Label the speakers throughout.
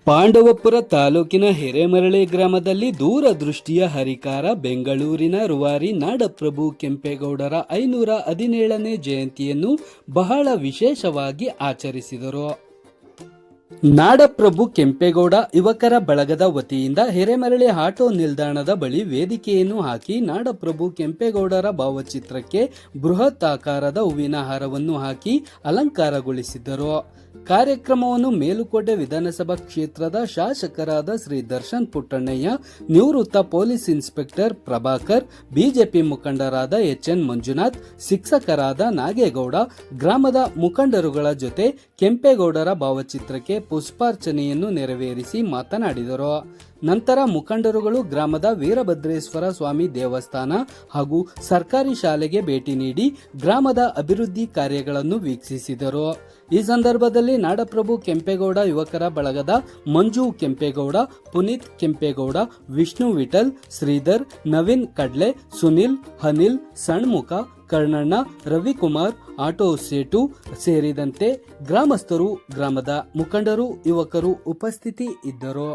Speaker 1: ಪಾಂಡವಪುರ ತಾಲೂಕಿನ ಹಿರೇಮರಳಿ ಗ್ರಾಮದಲ್ಲಿ ದೂರದೃಷ್ಟಿಯ ಹರಿಕಾರ ಬೆಂಗಳೂರಿನ ರೂವಾರಿ ನಾಡಪ್ರಭು ಕೆಂಪೇಗೌಡರ 517ನೇ ಜಯಂತಿಯನ್ನು ಬಹಳ ವಿಶೇಷವಾಗಿ ಆಚರಿಸಿದರು. ನಾಡಪ್ರಭು ಕೆಂಪೇಗೌಡ ಯುವಕರ ಬಳಗದ ವತಿಯಿಂದ ಹಿರೇಮರಳಿ ಆಟೋ ನಿಲ್ದಾಣದ ಬಳಿ ವೇದಿಕೆಯನ್ನು ಹಾಕಿ ನಾಡಪ್ರಭು ಕೆಂಪೇಗೌಡರ ಭಾವಚಿತ್ರಕ್ಕೆ ಬೃಹತ್ ಆಕಾರದ ಹೂವಿನ ಹಾರವನ್ನು ಹಾಕಿ ಅಲಂಕಾರಗೊಳಿಸಿದ್ದರು. ಕಾರ್ಯಕ್ರಮವನ್ನು ಮೇಲುಕೋಟೆ ವಿಧಾನಸಭಾ ಕ್ಷೇತ್ರದ ಶಾಸಕರಾದ ಶ್ರೀ ದರ್ಶನ್ ಪುಟ್ಟಣ್ಣಯ್ಯ, ನಿವೃತ್ತ ಪೊಲೀಸ್ ಇನ್ಸ್ಪೆಕ್ಟರ್ ಪ್ರಭಾಕರ್, ಬಿಜೆಪಿ ಮುಖಂಡರಾದ ಎಚ್ಎನ್ ಮಂಜುನಾಥ್, ಶಿಕ್ಷಕರಾದ ನಾಗೇಗೌಡ, ಗ್ರಾಮದ ಮುಖಂಡರುಗಳ ಜೊತೆ ಕೆಂಪೇಗೌಡರ ಭಾವಚಿತ್ರಕ್ಕೆ ಪುಷ್ಪಾರ್ಚನೆಯನ್ನು ನೆರವೇರಿಸಿ ಮಾತನಾಡಿದರು. ನಂತರ ಮುಖಂಡರುಗಳು ಗ್ರಾಮದ ವೀರಭದ್ರೇಶ್ವರ ಸ್ವಾಮಿ ದೇವಸ್ಥಾನ ಹಾಗೂ ಸರ್ಕಾರಿ ಶಾಲೆಗೆ ಭೇಟಿ ನೀಡಿ ಗ್ರಾಮದ ಅಭಿವೃದ್ಧಿ ಕಾರ್ಯಗಳನ್ನು ವೀಕ್ಷಿಸಿದರು. ಈ ಸಂದರ್ಭದಲ್ಲಿ ನಾಡಪ್ರಭು ಕೆಂಪೇಗೌಡ ಯುವಕರ ಬಳಗದ ಮಂಜು ಕೆಂಪೇಗೌಡ, ಪುನೀತ್ ಕೆಂಪೇಗೌಡ, ವಿಷ್ಣು ವಿಠಲ್, ಶ್ರೀಧರ್, ನವೀನ್ ಕಡ್ಲೆ, ಸುನಿಲ್, ಅನಿಲ್, ಸಣ್ಮುಖ, ಕರ್ಣಣ್ಣ, ರವಿಕುಮಾರ್, ಆಟೋ ಸೇಟು ಸೇರಿದಂತೆ ಗ್ರಾಮಸ್ಥರು, ಗ್ರಾಮದ ಮುಖಂಡರು, ಯುವಕರು ಉಪಸ್ಥಿತಿ ಇದ್ದರು.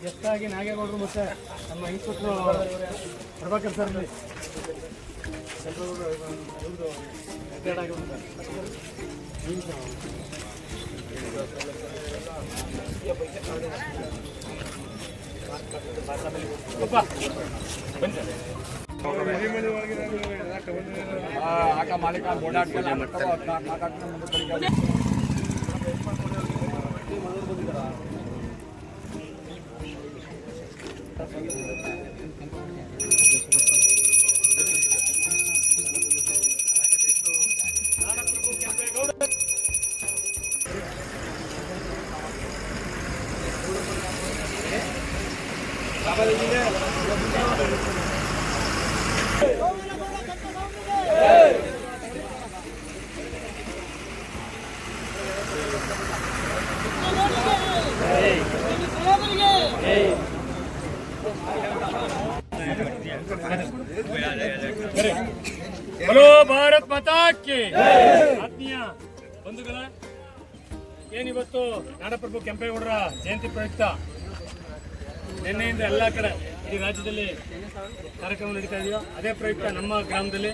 Speaker 2: ಎಷ್ಟಾಗಿ ನಾಗೇಗೌಡರು ಮತ್ತೆ ನಮ್ಮ ಇನ್ಸ್ಪೆಕ್ಟರ್ ಪ್ರಭಾಕರ್ ಸರ್ ಮಾಲೀಕ ಹಲೋ ಭಾರತ್ ಮಾತಾ ಕಿ. ಆತ್ಮೀಯ ಬಂಧುಗಳ, ಏನಿವತ್ತು ನಾಡಪ್ರಭು ಕೆಂಪೇಗೌಡರ ಜಯಂತಿ ಪ್ರಯುಕ್ತ ನಿನ್ನೆಯಿಂದ ಎಲ್ಲ ಕಡೆ ಇಡೀ ರಾಜ್ಯದಲ್ಲಿ ಕಾರ್ಯಕ್ರಮ ನಡೀತಾ ಇದೆಯೋ ಅದೇ ಪ್ರಯುಕ್ತ ನಮ್ಮ ಗ್ರಾಮದಲ್ಲಿ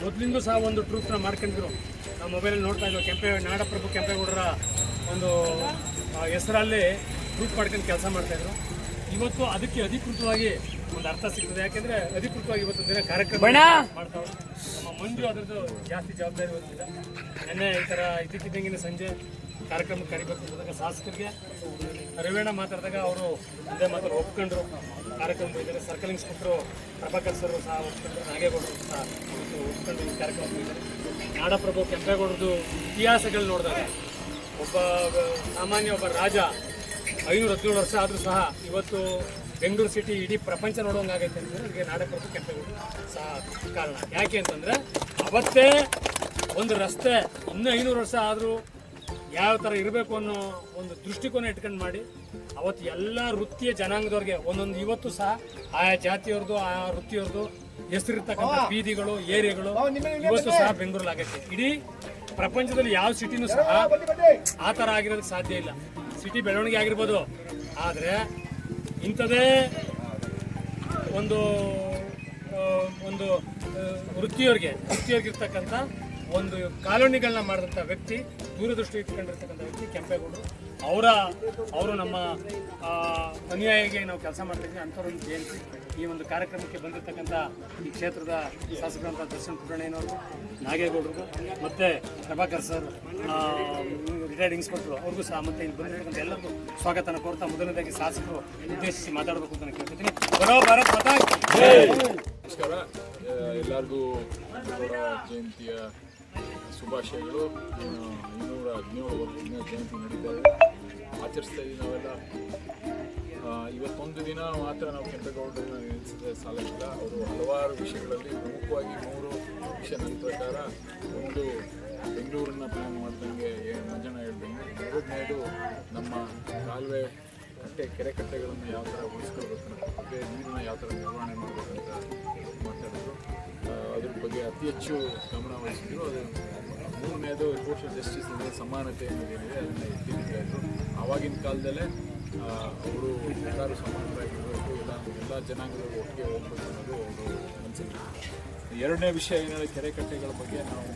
Speaker 2: ಮೊದಲಿಂದ ಸಹ ಒಂದು ಟ್ರೂಪ್ನ ಮಾಡ್ಕೊಂಡಿದ್ರು. ನಾವು ಮೊಬೈಲಲ್ಲಿ ನೋಡ್ತಾ ಇದ್ವಿ. ನಾಡಪ್ರಭು ಕೆಂಪೇಗೌಡರ ಒಂದು ಹೆಸರಲ್ಲಿ ಟ್ರೂಪ್ ಮಾಡ್ಕೊಂಡು ಕೆಲಸ ಮಾಡ್ತಾಯಿದ್ರು. ಇವತ್ತು ಅದಕ್ಕೆ ಅಧಿಕೃತವಾಗಿ ಒಂದು ಅರ್ಥ ಸಿಗ್ತದೆ. ಯಾಕೆಂದರೆ ಅಧಿಕೃತವಾಗಿ ಇವತ್ತು ದಿನ ಕಾರ್ಯಕ್ರಮ ಮಾಡ್ತಾವೆ. ನಮ್ಮ ಮಂಜು ಅದರದ್ದು ಜಾಸ್ತಿ ಜವಾಬ್ದಾರಿ ಹೊಂದಿದೆ. ನಿನ್ನೆ ಈ ಥರ ಇದ್ದಕ್ಕಿದ್ದಂಗಿನ ಸಂಜೆ ಕಾರ್ಯಕ್ರಮಕ್ಕೆ ಕರಿಬೇಕು ಅಂದಾಗ ಶಾಸಕರಿಗೆ ರವೀಣ ಮಾತಾಡಿದಾಗ ಅವರು ಇದೇ ಮಾತ್ರ ಒಪ್ಕೊಂಡ್ರು. ಕಾರ್ಯಕ್ರಮ ಇದ್ದಾರೆ. ಸರ್ಕಲ್ ಇನ್ಸ್ಪೆಕ್ಟ್ರು ಪ್ರಭಾಕರ್ ಸರ್ ಸಹ ಒಪ್ಕೊಂಡ್ರು, ನಾಗೇಗೌಡರು ಸಹ ಒಪ್ಕೊಂಡು ಈ ಕಾರ್ಯಕ್ರಮ ಇದ್ದಾರೆ. ನಾಡಪ್ರಭು ಕೆಂಪೇಗೌಡರದು ಇತಿಹಾಸಗಳು ನೋಡಿದಾಗ ಒಬ್ಬ ರಾಜ 517 ವರ್ಷ ಆದರೂ ಸಹ ಇವತ್ತು ಬೆಂಗಳೂರು ಸಿಟಿ ಇಡೀ ಪ್ರಪಂಚ ನೋಡೋಂಗಾಗೈತೆ ಅಂದರೆ ಅದಕ್ಕೆ ನಾಡಪ್ರಭು ಕೆಂಪೇಗೌಡ ಸಹ ಕಾರಣ. ಯಾಕೆ ಅಂತಂದರೆ ಅವತ್ತೇ ಒಂದು ರಸ್ತೆ ಇನ್ನೂ 500 ವರ್ಷ ಆದರೂ ಯಾವ ಥರ ಇರಬೇಕು ಅನ್ನೋ ಒಂದು ದೃಷ್ಟಿಕೋನ ಇಟ್ಕೊಂಡು ಮಾಡಿ ಅವತ್ತು ಎಲ್ಲ ವೃತ್ತಿಯ ಜನಾಂಗದವ್ರಿಗೆ ಒಂದೊಂದು ಇವತ್ತು ಸಹ ಆಯಾ ಜಾತಿಯವ್ರದ್ದು ಆಯಾ ವೃತ್ತಿಯವ್ರದ್ದು ಹೆಸರಿರ್ತಕ್ಕಂಥ ಬೀದಿಗಳು, ಏರಿಯಾಗಳು ಇವತ್ತು ಸಹ ಬೆಂಗಳೂರಲ್ಲಾಗೈತೆ. ಇಡೀ ಪ್ರಪಂಚದಲ್ಲಿ ಯಾವ ಸಿಟಿನೂ ಸಹ ಆ ಥರ ಆಗಿರೋದಕ್ಕೆ ಸಾಧ್ಯ ಇಲ್ಲ. ಸಿಟಿ ಬೆಳವಣಿಗೆ ಆಗಿರ್ಬೋದು, ಆದರೆ ಇಂಥದೇ ಒಂದು ಒಂದು ವೃತ್ತಿಯವ್ರಿಗಿರ್ತಕ್ಕಂಥ ಒಂದು ಕಾಲೋನಿಗಳನ್ನ ಮಾಡಿದಂಥ ವ್ಯಕ್ತಿ, ದೂರದೃಷ್ಟಿ ಇಟ್ಕೊಂಡಿರ್ತಕ್ಕಂಥ ವ್ಯಕ್ತಿ ಕೆಂಪೇಗೌಡರು. ಅವರು ನಮ್ಮ ಅನುಯಾಯಿಗೆ ನಾವು ಕೆಲಸ ಮಾಡ್ತಿದ್ವಿ. ಅಂಥವ್ರೊಂದು ಜಯಂತಿ ಈ ಒಂದು ಕಾರ್ಯಕ್ರಮಕ್ಕೆ ಬಂದಿರತಕ್ಕಂಥ ಈ ಕ್ಷೇತ್ರದ ಶಾಸಕರಂಥ ದರ್ಶನ್ ಪುಟ್ಟಣ್ಣಯ್ಯನವ್ರಿಗೂ, ನಾಗೇಗೌಡರಿಗೂ ಮತ್ತು ಪ್ರಭಾಕರ್ ಸರ್, ರಿಟೈರ್ಡ್ ಇನ್ಸ್ಪೆಕ್ಟರ್ ಅವ್ರಿಗೂ ಸಹ ಮತ್ತು ಇಲ್ಲಿ ಬಂದಿರತಕ್ಕಂಥ ಎಲ್ಲರಿಗೂ ಸ್ವಾಗತನ ಕೋರ್ತಾ ಮೊದಲನೇದಾಗಿ ಶಾಸಕರು ಉದ್ದೇಶಿಸಿ ಮಾತಾಡಬೇಕು ಅಂತ ನಾನು ಕೇಳ್ಕೊತೀನಿ. ಬರೋ ಭಾರತ್ ಮಾತಾ.
Speaker 3: ನಮಸ್ಕಾರ ಎಲ್ಲರಿಗೂ ಜಯಂತಿಯ ಶುಭಾಶಯಗಳು. 517 ವರ್ಷದ ಜಯಂತಿ ನಡೀತಾ ಇದೆ, ಆಚರಿಸ್ತಾ ಇದ್ದೀವಿ ನಾವೆಲ್ಲ. ಇವತ್ತೊಂದು ದಿನ ಮಾತ್ರ ನಾವು ಕೆಂಪೇಗೌಡರನ್ನ ನೆನೆಸಿದ ಸಾಲಕ್ಕಿಲ್ಲ. ಅವರು ಹಲವಾರು ವಿಷಯಗಳಲ್ಲಿ ಪ್ರಮುಖವಾಗಿ 3 ವಿಷಯ ನನ್ನ ಪ್ರಕಾರ. ಒಂದು, ಬೆಂಗಳೂರನ್ನ ಪ್ಲ್ಯಾನ್ ಮಾಡ್ದಂಗೆ ಮಂಜಣ್ಣ ಹೇಳ್ದಂಗೆ. 2ನೇದು ನಮ್ಮ ಕಾಲುವೆ ಕಟ್ಟೆ ಕೆರೆ ಕಟ್ಟೆಗಳನ್ನು ಯಾವ ಥರ ಉಳಿಸ್ಕೊಳ್ಬೇಕು ಅನ್ನೋದ್ರ ಬಗ್ಗೆ, ನೀರನ್ನ ಯಾವ ಥರ ನಿರ್ವಹಣೆ ಮಾಡಬೇಕಂತ ಮಾತಾಡಿದ್ರು. ಅದ್ರ ಬಗ್ಗೆ ಅತಿ ಹೆಚ್ಚು ಗಮನ ವಹಿಸಿದ್ರು. ಅದು ಮೂರನೇದು ಸೋಷಿಯಲ್ ಜಸ್ಟಿಸ್ ಅಂದರೆ ಸಮಾನತೆ ಅನ್ನೋದೇನಿದೆ ಅದನ್ನು ಎತ್ತಿ ನಿಲ್ತಾ ಇದ್ರು. ಆವಾಗಿನ ಕಾಲದಲ್ಲೇ ಅವರು ಎಲ್ಲರೂ ಸಮಾನರಾಗಿರಬೇಕು, ಎಲ್ಲ ಜನಾಂಗದವರು ಒಟ್ಟಿಗೆ ಹೋಗ್ಬೇಕು ಅನ್ನೋದು ಅವರು ಮನಸ್ಸಿದ್ರು. ಎರಡನೇ ವಿಷಯ ಏನಾದರೆ ಕೆರೆ ಕಟ್ಟೆಗಳ ಬಗ್ಗೆ ನಾವು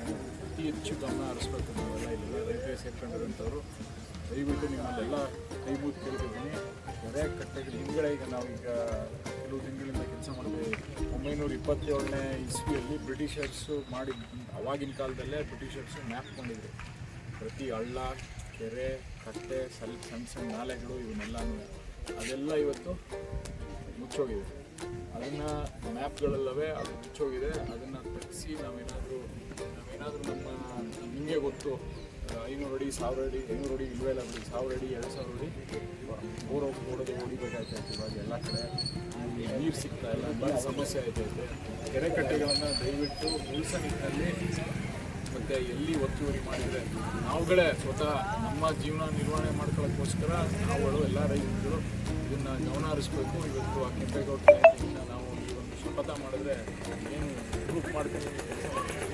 Speaker 3: ಅತಿ ಹೆಚ್ಚು ಗಮನ ಹರಿಸ್ಬೇಕು. ನಾವೆಲ್ಲ ಇಲ್ಲೆಲ್ಲ ರೈತರಿಗೆ ಸೇರ್ಕೊಂಡಿರೋಂಥವ್ರು ದಯವಿಟ್ಟು ನಿಮ್ಮಲ್ಲೆಲ್ಲ ಕೈ ಮುಗಿದು ಕೇಳ್ತಿದ್ದೀನಿ. ಕೆರೆ ಕಟ್ಟೆಗಳು ಹಿಂದ್ಗಡೆ ಈಗ ನಾವೀಗ ಕೆಲವು ತಿಂಗಳಿಂದ ಕೆಲಸ ಮಾಡಿದ್ವಿ. 1927ನೇ ಇಸ್ವಿಯಲ್ಲಿ ಬ್ರಿಟಿಷರ್ಸು ಮಾಡಿ, ಅವಾಗಿನ ಕಾಲದಲ್ಲೇ ಬ್ರಿಟಿಷರ್ಸು ಮ್ಯಾಪ್ ಮಾಡಿದ್ರು. ಪ್ರತಿ ಹಳ್ಳ, ಕೆರೆ, ಕಟ್ಟೆ, ಸಣ್ಣ ಸಣ್ಣ ನಾಲೆಗಳು ಇವನ್ನೆಲ್ಲನೂ ಅದೆಲ್ಲ ಇವತ್ತು ಮುಚ್ಚೋಗಿದೆ. ಅದನ್ನು ಮ್ಯಾಪ್ಗಳಲ್ಲವೇ ಅದು ಮುಚ್ಚೋಗಿದೆ. ಅದನ್ನು ತಗ್ಗಿಸಿ ನಾವೇನಾದರೂ ನಮ್ಮ ನಿಮಗೆ ಗೊತ್ತು 500 ಅಡಿ 1000 ಅಡಿ 500 ಅಡಿ ಇಲ್ವೇ ಇಲ್ಲ ಬಿಡಿ, 1000 ಅಡಿ 2000 ಅಡಿ ಓಡೋದು ಹೊಡಿಬೇಕಾಗ್ತೈತೆ. ಇವಾಗ ಎಲ್ಲ ಕಡೆ ನೀರು ಸಿಗ್ತಾ ಇಲ್ಲ, ನೀರು ಸಮಸ್ಯೆ ಆಯ್ತೈತೆ. ಕೆರೆ ಕಟ್ಟೆಗಳನ್ನು ದಯವಿಟ್ಟು ಉಳಿಸೋ ನಿಟ್ಟಿನಲ್ಲಿ ಮತ್ತು ಎಲ್ಲಿ ಒತ್ತುವರಿ ಮಾಡಿದರೆ ನಾವುಗಳೇ ಸ್ವತಃ ನಮ್ಮ ಜೀವನ ನಿರ್ವಹಣೆ ಮಾಡ್ಕೊಳ್ಳೋಕ್ಕೋಸ್ಕರ ನಾವುಗಳು ಎಲ್ಲ ರೈತರು ಇದನ್ನು ಗಮನ ಹರಿಸ್ಬೇಕು. ಇವತ್ತು ಆ ಕೆಂಪೇಗೌಡ ಜಯಂತಿಯಿಂದ ನಾವು ಈ ಒಂದು ಶಪಥ ಮಾಡಿದ್ರೆ ಏನು ಗ್ರೂಪ್ ಮಾಡ್ತೀನಿ ಕೆಲಸ ಮಾಡ್ತೀನಿ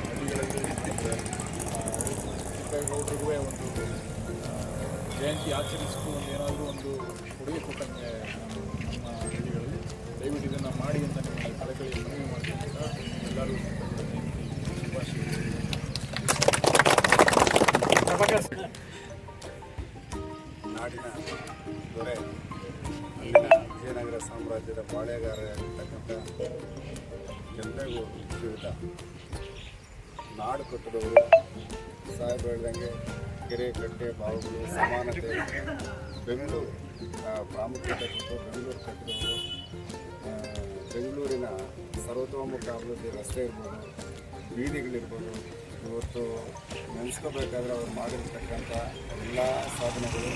Speaker 3: ಹಳ್ಳಿಗಳಲ್ಲಿ ಕೆಂಪೇಗೌಡರಿಗೂ ಒಂದು ಜಯಂತಿ ಆಚರಿಸಿದ್ದು ಒಂದು ಏನಾದರೂ ಒಂದು ಕೊಡುಗೆ ಕೊಟ್ಟಂಗೆ ನಮ್ಮ ಹಳ್ಳಿಗಳಲ್ಲಿ ದಯವಿಟ್ಟು ಇದನ್ನು ಮಾಡಿ ಅಂತ ನಿಮ್ಮಲ್ಲಿ ಕಳಕಳಿ ಮನವಿ ಮಾಡ್ತೀನಿ. ಎಲ್ಲರೂ
Speaker 4: ನಾಡಿನ ದೊರೆ, ಅಲ್ಲಿನ ವಿಜಯನಗರ ಸಾಮ್ರಾಜ್ಯದ ಪಾಳೆಗಾರರಾಗಿರ್ತಕ್ಕಂಥ ಕೆಂಪೇಗೌಡರು ವಿರುದ್ಧ ನಾಡು ಕಟ್ಟದವರು ಸಾಹೇಬ್ ಹೇಳ್ದಂಗೆ ಕೆರೆ ಕಟ್ಟೆ ಬಾವುಗಳು ಸಮಾನತೆ, ಬೆಂಗಳೂರು ಪ್ರಾಮುಖ್ಯತೆ ಕೊಟ್ಟು ಬೆಂಗಳೂರು ಕಟ್ಟಿದವರು, ಬೆಂಗಳೂರಿನ ಸರ್ವತೋಮುಖ ಅಭಿವೃದ್ಧಿ ರಸ್ತೆ ಇರ್ಬೋದು, ಬೀದಿಗಳಿರ್ಬೋದು, ಇವತ್ತು ನೆನೆಸ್ಕೋಬೇಕಾದ್ರೆ ಅವ್ರು ಮಾಡಿರ್ತಕ್ಕಂಥ ಎಲ್ಲ ಸಾಧನೆಗಳು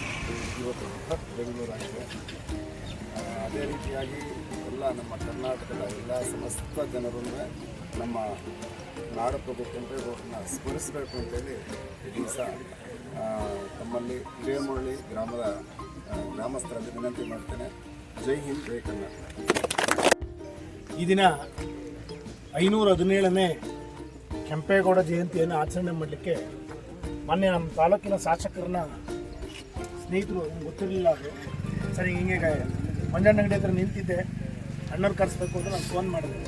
Speaker 4: ಇವತ್ತು ಬೃಹತ್ ಬೆಂಗಳೂರಾಗಿದೆ. ಅದೇ ರೀತಿಯಾಗಿ ಎಲ್ಲ ನಮ್ಮ ಕರ್ನಾಟಕದ ಎಲ್ಲ ಸಮಸ್ತ ಜನರನ್ನು ನಮ್ಮ ನಾಡಪ್ರಭು ಕೆಂಪೇಗೌಡರನ್ನ ಸ್ಮರಿಸಬೇಕು ಅಂತೇಳಿ ಈ ದಿವಸ ತಮ್ಮಲ್ಲಿ ಹಿರೇಮಳ್ಳಿ ಗ್ರಾಮದ ಗ್ರಾಮಸ್ಥರಲ್ಲಿ ವಿನಂತಿ ಮಾಡ್ತೇನೆ. ಜೈ ಹಿಂದ್, ಜೈ ಕರ್ನಾಟಕ.
Speaker 5: ಈ ದಿನ 517ನೇ ಕೆಂಪೇಗೌಡ ಜಯಂತಿಯನ್ನು ಆಚರಣೆ ಮಾಡಲಿಕ್ಕೆ ಮೊನ್ನೆ ನಮ್ಮ ತಾಲೂಕಿನ ಶಾಸಕರನ್ನ ಸ್ನೇಹಿತರು ಗೊತ್ತಿರಲಿಲ್ಲ. ಅದು ಸರಿ ಹಿಂಗೆ ಮಂಜಣ್ಣ ಅಂಗಡಿ ಹತ್ರ ನಿಂತಿದ್ದೆ, ಅಣ್ಣವ್ರು ಕರೆಸ್ಬೇಕು ಅಂತ ನಾನು ಫೋನ್ ಮಾಡಿದೆ.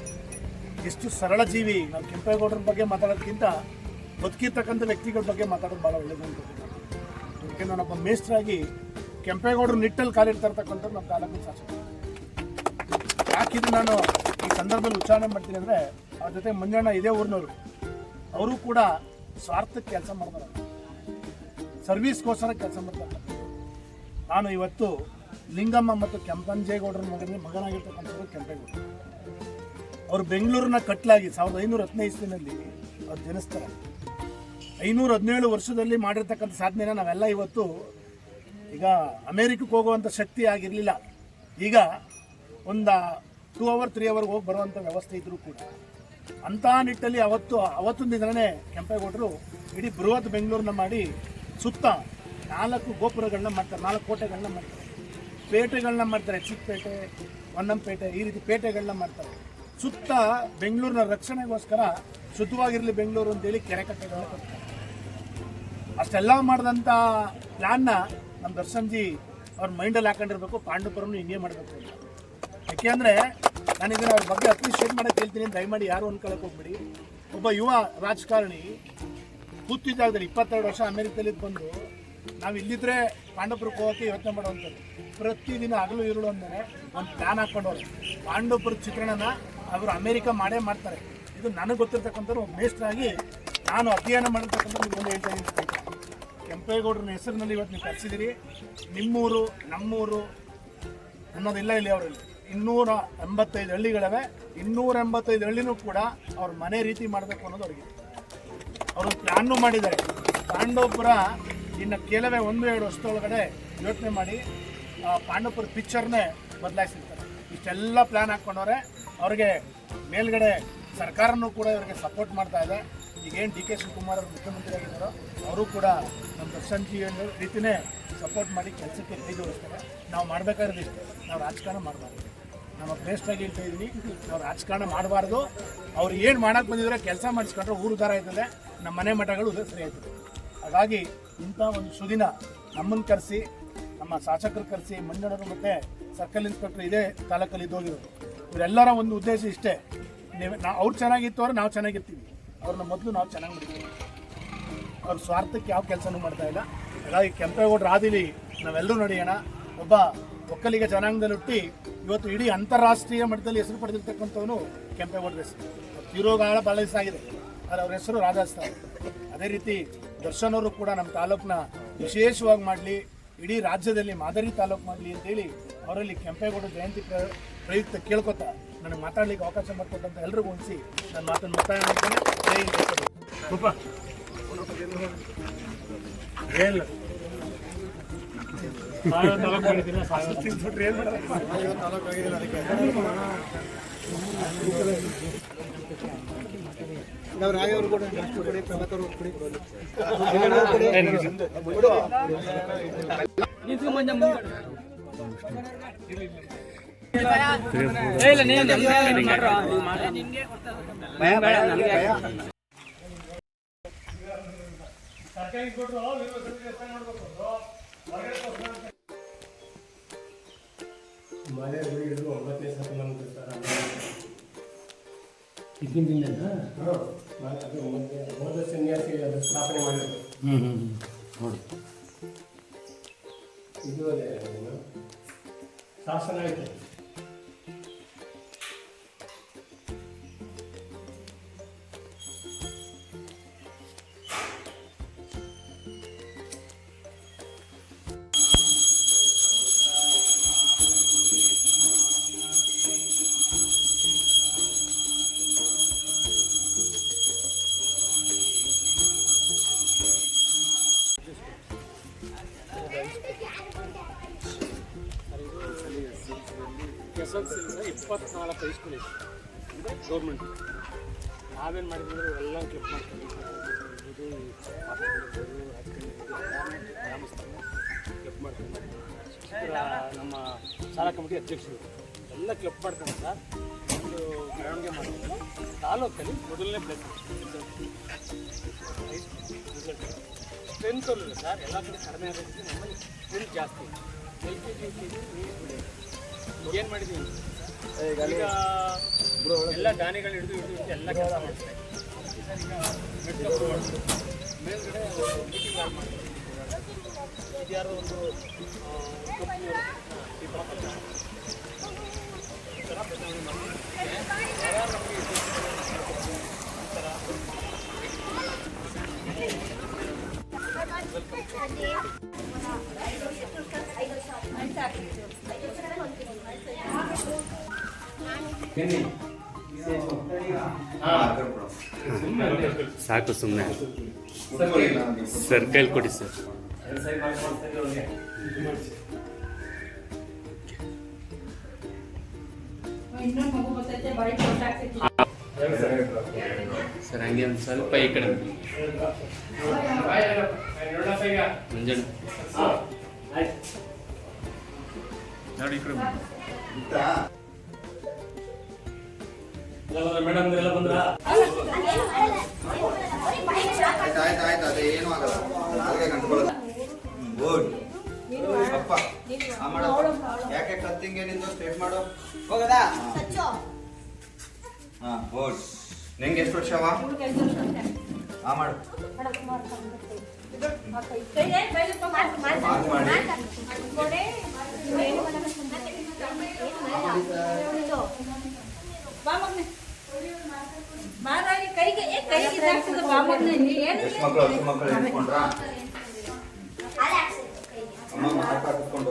Speaker 5: ಎಷ್ಟು ಸರಳ ಜೀವಿ, ನಾವು ಕೆಂಪೇಗೌಡರ ಬಗ್ಗೆ ಮಾತಾಡೋದಕ್ಕಿಂತ ಬದುಕಿರ್ತಕ್ಕಂಥ ವ್ಯಕ್ತಿಗಳ ಬಗ್ಗೆ ಮಾತಾಡೋದು ಭಾಳ ಒಳ್ಳೆಯದು ಅಂತ. ಅದಕ್ಕೆ ನಾನೊಬ್ಬ ಮೇಸ್ಟ್ರಾಗಿ ಕೆಂಪೇಗೌಡರು ನಿಟ್ಟಲ್ಲಿ ಕಾಲಿಡ್ತಾ ಇರ್ತಕ್ಕಂಥದ್ದು ನಮ್ಮ ತಾಲೂಕಿನ ಶಾಸಕರು. ಯಾಕಿದ್ರೆ ನಾನು ಈ ಸಂದರ್ಭದಲ್ಲಿ ಉಚ್ಚಾರಣೆ ಮಾಡ್ತೀನಿ ಅಂದರೆ, ಅವ್ರ ಜೊತೆ ಮಂಜಣ್ಣ ಇದೇ ಊರಿನವರು, ಅವರು ಕೂಡ ಸ್ವಾರ್ಥಕ್ಕೆ ಕೆಲಸ ಮಾಡ್ತಾರೆ, ಸರ್ವೀಸ್ಗೋಸ್ಕರ ಕೆಲಸ ಮಾಡ್ತಾರೆ. ನಾನು ಇವತ್ತು ಲಿಂಗಮ್ಮ ಮತ್ತು ಕೆಂಪಂಜೇಗೌಡರ ಮಗನಾಗಿರ್ತಕ್ಕಂಥವ್ರು ಕೆಂಪೇಗೌಡರು. ಅವರು ಬೆಂಗಳೂರನ್ನ ಕಟ್ಟಲಾಗಿ 1510ನೇ ಇಸ್ವಿನಲ್ಲಿ ಅವ್ರು ಜನಿಸ್ತಾರೆ. 517 ವರ್ಷದಲ್ಲಿ ಮಾಡಿರ್ತಕ್ಕಂಥ ಸಾಧನೆನ ನಾವೆಲ್ಲ ಇವತ್ತು ಈಗ ಅಮೇರಿಕಕ್ಕೆ ಹೋಗುವಂಥ ಶಕ್ತಿ ಆಗಿರಲಿಲ್ಲ. ಈಗ ಒಂದು 2 hour 3 hour ಹೋಗಿ ಬರುವಂಥ ವ್ಯವಸ್ಥೆ ಇದ್ದರೂ ಕೂಡ ಅಂಥ ನಿಟ್ಟಲ್ಲಿ ಅವತ್ತಿನ ದಿನವೇ ಕೆಂಪೇಗೌಡರು ಇಡೀ ಬೃಹತ್ ಬೆಂಗಳೂರನ್ನ ಮಾಡಿ ಸುತ್ತ 4 ಗೋಪುರಗಳನ್ನ ಮಾಡ್ತಾರೆ, 4 ಕೋಟೆಗಳನ್ನ ಮಾಡ್ತಾರೆ, ಪೇಟೆಗಳನ್ನ ಮಾಡ್ತಾರೆ, ಚಿಕ್ಕಪೇಟೆ, ಹೊನ್ನಂಪೇಟೆ, ಈ ರೀತಿ ಪೇಟೆಗಳನ್ನ ಮಾಡ್ತಾರೆ. ಸುತ್ತ ಬೆಂಗಳೂರಿನ ರಕ್ಷಣೆಗೋಸ್ಕರ ಶುದ್ಧವಾಗಿರಲಿ ಬೆಂಗಳೂರು ಅಂತೇಳಿ ಕೆರೆ ಕಟ್ಟೆಗಳನ್ನ ಕೊಡ್ತಾರೆ. ಅಷ್ಟೆಲ್ಲ ಮಾಡಿದಂಥ ಪ್ಲ್ಯಾನ್ನ ನಮ್ಮ ದರ್ಶನ್ಜಿ ಅವ್ರ ಮೈಂಡಲ್ಲಿ ಹಾಕೊಂಡಿರ್ಬೇಕು, ಪಾಂಡುಪುರನ್ನು ಹಿಂಗೆ ಮಾಡಬೇಕು ಅಂತ. ಯಾಕೆಂದರೆ ನಾನು ಇದನ್ನು ಅವ್ರ ಬಗ್ಗೆ ಅಪ್ರಿಷಿಯೇಟ್ ಮಾಡೋಕ್ಕೆ ಹೇಳ್ತೀನಿ, ದಯಮಾಡಿ ಯಾರು ಅನ್ಕೊಳ್ಳೋಕೆ ಹೋಗ್ಬಿಡಿ. ಒಬ್ಬ ಯುವ ರಾಜಕಾರಣಿ ಕೂತಿದ್ದಾಗದಲ್ಲಿ 22 ವರ್ಷ ಅಮೆರಿಕದಲ್ಲಿ ಬಂದು ನಾವು ಇಲ್ಲಿದ್ದರೆ ಪಾಂಡವಪುರಕ್ಕೆ ಹೋಗೋಕ್ಕೆ ಯೋಚನೆ ಮಾಡುವಂಥದ್ದು. ಪ್ರತಿದಿನ ಹಗಲು ಇರುಳು ಅಂದರೆ ಒಂದು ಪ್ಲ್ಯಾನ್ ಹಾಕ್ಕೊಂಡವ್ರು ಪಾಂಡವಪುರದ ಚಿತ್ರಣನ ಅವರು ಅಮೇರಿಕ ಮಾಡೇ ಮಾಡ್ತಾರೆ. ಇದು ನನಗೆ ಗೊತ್ತಿರ್ತಕ್ಕಂಥವ್ರು ಒಬ್ಬ ಮೇಸ್ಟ್ರಾಗಿ ನಾನು ಅಧ್ಯಯನ ಮಾಡಿರ್ತಕ್ಕಂಥ ಮುಂದೆ ಹೇಳ್ತಾ ಇದ್ದೀನಿ. ಕೆಂಪೇಗೌಡರನ್ನ ಹೆಸರಿನಲ್ಲಿ ಇವತ್ತು ನೀವು ಕರೆಸಿದಿರಿ. ನಿಮ್ಮೂರು ನಮ್ಮೂರು ಅನ್ನೋದಿಲ್ಲ ಇಲ್ಲಿ ಅವರಲ್ಲಿ. 285 ಹಳ್ಳಿಗಳಿವೆ. 285 ಹಳ್ಳಿನೂ ಕೂಡ ಅವ್ರ ಮನೆ ರೀತಿ ಮಾಡಬೇಕು ಅನ್ನೋದು ಅವ್ರಿಗೆ. ಅವರು ಪ್ಲ್ಯಾನ್ನು ಮಾಡಿದ್ದಾರೆ. ಪಾಂಡವಪುರ ಇನ್ನು ಕೆಲವೇ 1-2 ವರ್ಷದೊಳಗಡೆ ಯೋಚನೆ ಮಾಡಿ ಪಾಂಡವಪುರ ಪಿಕ್ಚರ್ನೇ ಬದಲಾಯಿಸಿರ್ತಾರೆ. ಇಷ್ಟೆಲ್ಲ ಪ್ಲ್ಯಾನ್ ಹಾಕ್ಕೊಂಡವ್ರೆ. ಅವ್ರಿಗೆ ಮೇಲ್ಗಡೆ ಸರ್ಕಾರನೂ ಕೂಡ ಇವರಿಗೆ ಸಪೋರ್ಟ್ ಮಾಡ್ತಾ ಇದೆ. ಈಗೇನು ಡಿ ಕೆ ಶಿವಕುಮಾರ್ ಅವರು ಮುಖ್ಯಮಂತ್ರಿ ಆಗಿದ್ದಾರೋ ಅವರು ಕೂಡ ನಮ್ಮ ದರ್ಶನ್ ಜಿ ಅನ್ನೋ ರೀತಿಯೇ ಸಪೋರ್ಟ್ ಮಾಡಿ ಕೆಲಸಕ್ಕೆ ಕೈ ಜೋಡಿಸ್ತಾರೆ. ನಾವು ಮಾಡಬೇಕಾದ್ರೆ ಇಷ್ಟೇ, ನಾವು ರಾಜಕಾರಣ ಮಾಡಬಾರ್ದು. ನಮ್ಮ ಶ್ರೇಷ್ಠರಾಗಿ ಹೇಳ್ತಾ ಇದ್ದೀನಿ, ನಾವು ರಾಜಕಾರಣ ಮಾಡಬಾರ್ದು. ಅವ್ರು ಏನು ಮಾಡೋಕ್ಕೆ ಬಂದಿದ್ರೆ ಕೆಲಸ ಮಾಡಿಸ್ಕೊಂಡ್ರೆ ಊರು ದಾರ ಆಯ್ತದೆ, ನಮ್ಮ ಮನೆ ಮಠಗಳು ಸರಿ ಆಯ್ತದೆ. ಹಾಗಾಗಿ ಇಂಥ ಒಂದು ಸುದಿನ ನಮ್ಮನ್ನು ಕರೆಸಿ, ನಮ್ಮ ಶಾಸಕರು ಕರೆಸಿ, ಮಂಜಣ್ಣರು ಮತ್ತು ಸರ್ಕಲ್ ಇನ್ಸ್ಪೆಕ್ಟರ್ ಇದೇ ತಾಲೂಕಲ್ಲಿ ಇದ್ದೋಗಿರೋದು. ಇವರೆಲ್ಲರ ಒಂದು ಉದ್ದೇಶ ಇಷ್ಟೇ, ಅವ್ರು ಚೆನ್ನಾಗಿತ್ತು ಅವ್ರು ನಾವು ಚೆನ್ನಾಗಿರ್ತೀವಿ, ಅವ್ರನ್ನ ಮೊದಲು ನಾವು ಚೆನ್ನಾಗಿ ಮಾಡ್ತೀವಿ. ಅವ್ರ ಸ್ವಾರ್ಥಕ್ಕೆ ಯಾವ ಕೆಲಸನೂ ಮಾಡ್ತಾ ಇಲ್ಲ. ಹಾಗಾಗಿ ಕೆಂಪೇಗೌಡರ ಹಾದಿಲಿ ನಾವೆಲ್ಲರೂ ನಡೆಯೋಣ. ಒಬ್ಬ ಒಕ್ಕಲಿಗ ಜನಾಂಗದಲ್ಲಿ ಹುಟ್ಟಿ ಇವತ್ತು ಇಡೀ ಅಂತಾರಾಷ್ಟ್ರೀಯ ಮಟ್ಟದಲ್ಲಿ ಹೆಸರು ಪಡೆದಿರ್ತಕ್ಕಂಥವನು ಕೆಂಪೇಗೌಡರ ಹೆಸರು. ತಿರೋಗಾಳ ಭಾಳ ದಿವಸ ಆದರೆ ಅವ್ರ ಹೆಸರು ರಾಜಸ್ಥಾನ. ಅದೇ ರೀತಿ ದರ್ಶನ್ ಅವರು ಕೂಡ ನಮ್ಮ ತಾಲೂಕನ್ನ ವಿಶೇಷವಾಗಿ ಮಾಡಲಿ, ಇಡೀ ರಾಜ್ಯದಲ್ಲಿ ಮಾದರಿ ತಾಲೂಕು ಮಾಡಲಿ ಅಂತೇಳಿ ಅವರಲ್ಲಿ ಕೆಂಪೇಗೌಡ ಜಯಂತಿ ಪ್ರಯುಕ್ತ ಕೇಳ್ಕೊತಾ ನನಗೆ ಮಾತಾಡ್ಲಿಕ್ಕೆ ಅವಕಾಶ ಮಾಡಿಕೊಟ್ಟಂತ ಎಲ್ರಿಗೂ ಹೊಂದಿಸಿ ನನ್ನ ಮಾತನ್ನು ಮುಕ್ತಾಯ ಮಾಡ್ತೇನೆ.
Speaker 2: ಏನಿಲ್ಲ
Speaker 6: ಸ್ಥಾಪನೆ ಮಾಡಿದ್ರು. ನೋಡಿ ಇದು ಶಾಸನ ಆಯ್ತು.
Speaker 2: SSLC 24 ಹೈಸ್ಕೂಲ್ ಇದೆ ಗೌರ್ಮೆಂಟ್. ನಾವೇನು ಮಾಡಿದ್ರೆ ಎಲ್ಲ ಕ್ಲಿಪ್ ಮಾಡ್ತೀವಿ, ಕ್ಲಿಪ್ ಮಾಡ್ತೀವಿ. ನಮ್ಮ ಶಾಲಾ ಕಮಿಟಿ ಅಧ್ಯಕ್ಷರು ಎಲ್ಲ ಕ್ಲಿಪ್ ಮಾಡ್ತಾರೆ ಸರ್. ಒಂದು ಮೆರವಣಿಗೆ ಮಾಡ್ತೀವಿ. ತಾಲೂಕಲ್ಲಿ ಮೊದಲನೇ ಪ್ಲೇಸ್ ರಿಸಲ್ಟ್. ಸ್ಟ್ರೆಂತ್ ಇಲ್ಲ ಸರ್, ಎಲ್ಲ ಕಡೆ ಕಡಿಮೆ ಆಗೋದಕ್ಕೆ ನಮ್ಮಲ್ಲಿ ಸ್ಟ್ರೆಂತ್ ಜಾಸ್ತಿ. LKG ಏನು ಮಾಡಿದ್ದೀವಿ ಈಗ ಎಲ್ಲ ದಾನಿಗಳು ಹಿಡಿದು ಎಲ್ಲ ಕೆಲಸ ಮಾಡ್ತಾರೆ. ಮೇಲ್ಗಡೆ ಮೀಟಿಂಗ್ ಮಾಡ್ತಾರೆ. ಇದ್ಯಾರೋ ಒಂದು ಈ ಥರ ಬದಲಾವಣೆ ಮಾಡ್ತಾರೆ. ಯಾರು ನಮಗೆ ಈ ಥರ
Speaker 7: ಸಾಕು ಸುಮ್ಮನೆ ಸರ್ ಕೈಲಿ ಕೊಡಿ ಸರ್. ಸರ್ ಹಂಗೆ ಒಂದು ಸ್ವಲ್ಪ ಈ ಕಡೆ ಮುಂಜಾನೆ
Speaker 3: ನೋಡಿ ಈ ಕಡೆ
Speaker 2: ಮೇಡಮ್ ಎಲ್ಲ ಬಂದ್ರ
Speaker 8: ಆಯ್ತು ಅದೇ ಏನು ಆಗಲ್ಲ. ನಾಲ್ಗೆ ಗಂಟೆಕೊಳ್ಳೋದು ಗುಡ್ ಅಪ್ಪ ಮಾಡಪ್ಪ. ಯಾಕೆ ಕತ್ತಿಂಗೆ ನಿಂದು ಸ್ಟ್ರೇಟ್ ಮಾಡು ಹೋಗದಾ. ಹಾ ಗುಡ್. ನಿಂಗೆ ಎಷ್ಟು ವರ್ಷವ? ಮಾಡು ಎಷ್ಟು ಮಕ್ಕಳು 10 ಮಕ್ಕಳು ಇಟ್ಕೊಂಡ್ರಾ? ಅಮ್ಮ ಹಾಕಿಕೊಂಡು